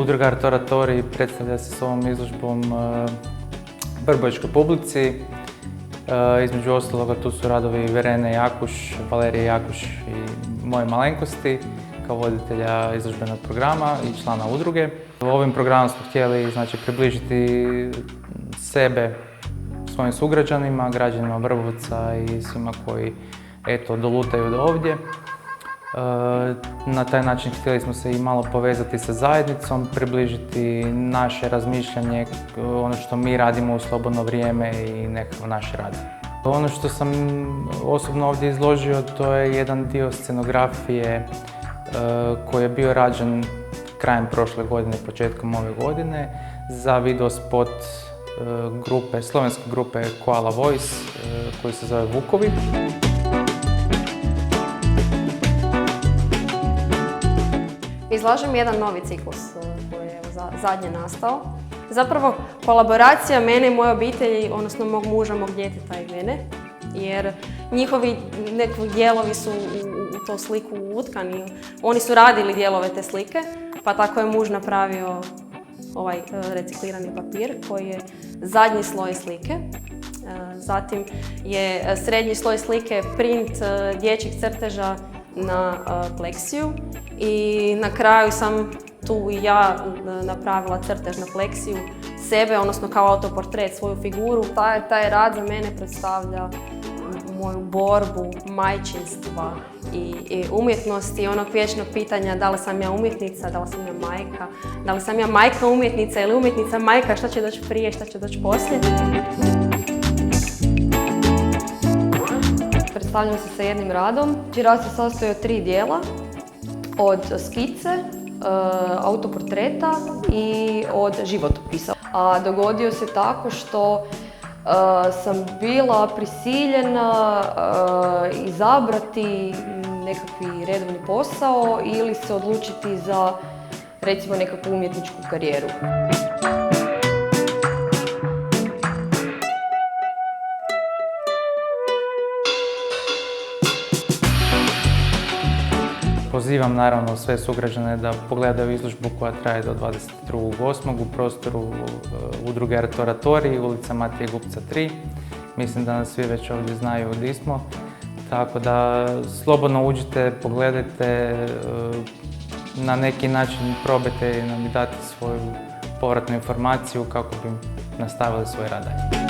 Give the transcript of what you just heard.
Udruga Artoratori predstavlja se s ovom izložbom Brbovičkoj publici. Između ostaloga tu su radovi Verene Jakuš, Valerije Jakuš i moje malenkosti kao voditelja izložbenog programa i člana udruge. Ovim programom smo htjeli približiti sebe svojim sugrađanima, građanima Vrbovca i svima koji dolutaju do ovdje. Na taj način htjeli smo se i malo povezati sa zajednicom, približiti naše razmišljanje, ono što mi radimo u slobodno vrijeme i nekakav naš rad. Ono što sam osobno ovdje izložio, to je jedan dio scenografije koji je bio rađen krajem prošle godine, početkom ove godine za video spot slovenske grupe Koala Voice koji se zove Vukovi. Izlažem jedan novi ciklus koji je zadnje nastao. Zapravo kolaboracija mene i moje obitelji, odnosno mog muža, mog djeteta i mene, jer njihovi neki dijelovi su u tu sliku utkani. Oni su radili dijelove te slike, pa tako je muž napravio ovaj reciklirani papir koji je zadnji sloj slike. Zatim je srednji sloj slike print dječjih crteža na pleksiju i na kraju sam tu i ja napravila crtež na pleksiju sebe, odnosno kao autoportret, svoju figuru. Taj rad za mene predstavlja moju borbu majčinstva i umjetnosti, onog vječnog pitanja da li sam ja umjetnica, da li sam ja majka, da li sam ja majka umjetnica ili umjetnica majka, šta će doći prije, šta će doći poslije. Predstavljam se sa jednim radom. Rad se sastoji od 3 dijela, od skice, autoportreta i od životopisa. A dogodio se tako što sam bila prisiljena izabrati nekakvi redovni posao ili se odlučiti za, recimo, nekakvu umjetničku karijeru. Pozivam naravno sve sugrađane da pogledaju izložbu koja traje do 22.8. u prostoru Udruge Artoratori, ulica Matije Gupca 3. Mislim da nas svi već ovdje znaju gdje smo. Tako da slobodno uđite, pogledajte, na neki način probajte nam dati svoju povratnu informaciju kako bi nastavili svoj rad dalje.